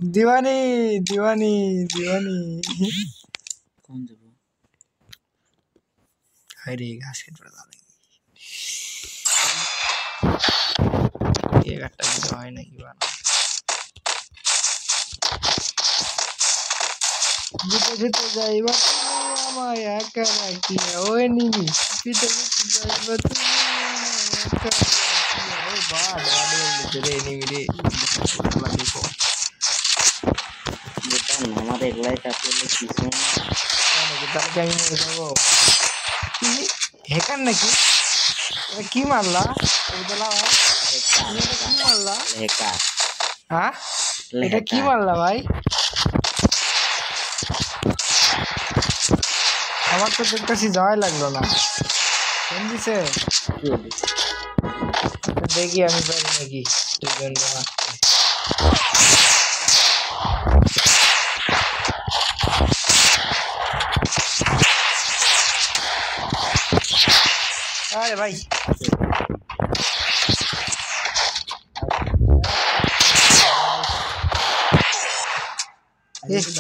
दीवानी दीवानी दीवानी कौन जब अरे घास के पड़ डालेंगे ये घट्टा भी तो है नहीं बना जीते जीते जाइबा তুমি আমায় একা রাখিয়া ওই নিবি जीते जीते जाइबा তুমি আমায় একা রাখিয়া ওই বাদ বাদ রে নিবি রে খেলা দেখো बेटा हमारे लाइट आपके लिए किसने নাকি তাহলে কি আমি মরে যাবো কি হ্যাকার নাকি এটা কি মারলা ওদলা ভাই এটা কি মারলা लेका হ্যাঁ এটা কি মারলা ভাই আমার তো দেখতেছি যাওয়াই লাগলো না কোন দিছে দেখি আমি পারি নাকি দুজন মারতে अरे भाई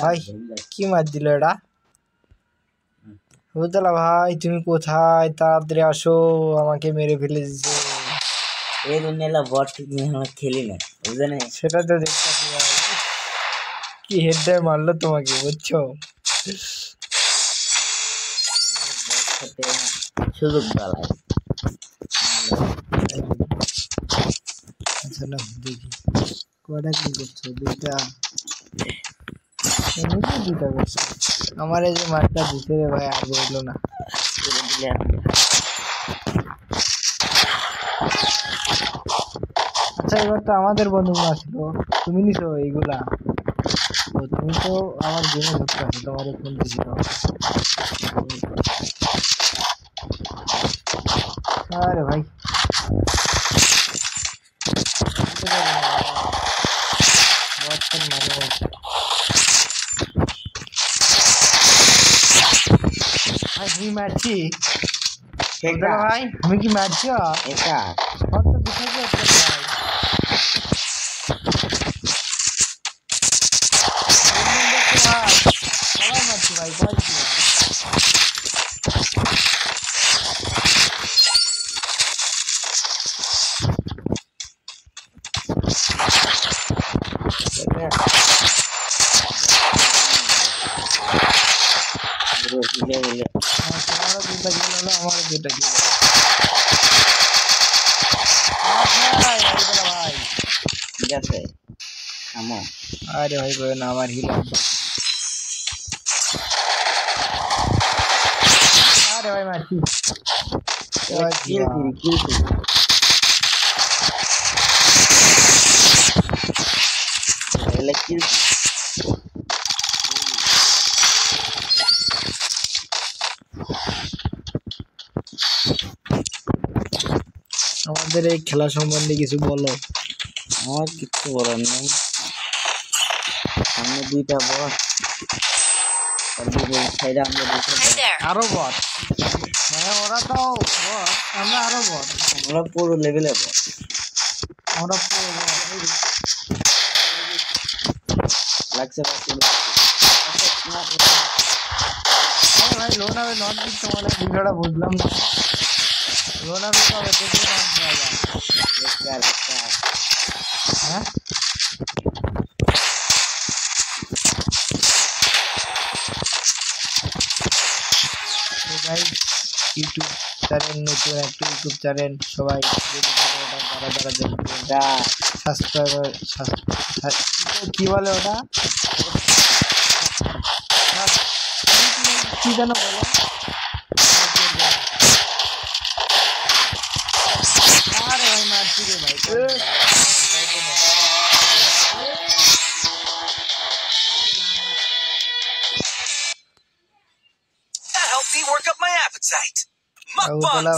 भाई কি মার দিল এটা বুঝলা ভাই তুমি কোথায় তাড়াতাড়ি আসো আমাকে মেরে ফেলে দিছে এই দুনিয়ালা বট নিয়ে আমরা খেলি না বুঝলে সেটা তো দেখতেছি ভাই কি হেডে মারলো তোমাকে বুঝছো সুযোগ বালাই আচ্ছা না দেখি কয়টা কি করছো দুইটা দুইটা করছো আমার এই যে মারটা দিতে রে ভাই আর বললো না আচ্ছা এবার তো আমাদের বন্ধুরা ছিল তুমি নিছো এইগুলা তো তুমি তো আমার গেমে ঢুকতে আছো তোমার ফোন দিছিল আরে ভাই আমি মারছি ভাই আমি কি মারছি এটা কত বিষয় মারছি ভাই अरे भाई कोई ना हमार हिला अरे भाई मारती আমাদের এই খেলা সম্বন্ধে কিছু বলো আমার কিছু বলার নেই সামনে দুইটা বট আরো বট হ্যাঁ ওরা তো বট আমরা আরো বট আমরা পুরো লেভেলে বট আমরা পুরো লাগছে ভাই লোন হবে নট দিতে মানে ভিডিওটা বুঝলাম না লোন হবে কবে দেখে নট দেওয়া যায় হ্যাঁ তো গাইস ইউটিউব চ্যানেল নতুন একটা ইউটিউব চ্যানেল সবাই যারা দেখবেন সাবস্ক্রাইবার কি বলে ওটা কি যেন বলো আরে ভাই মারছি রে ভাই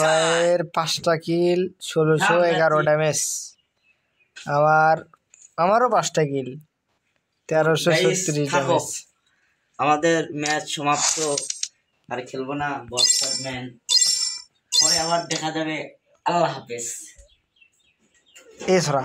ভাইয়ের 5টা কিল 1611 ড্যামেজ আমারও 5টা কিল 1336 ড্যামেজ আমাদের ম্যাচ সমাপ্ত আর খেলবো না বটম্যান পরে আবার দেখা যাবে আল্লাহ হাফেজ এসরা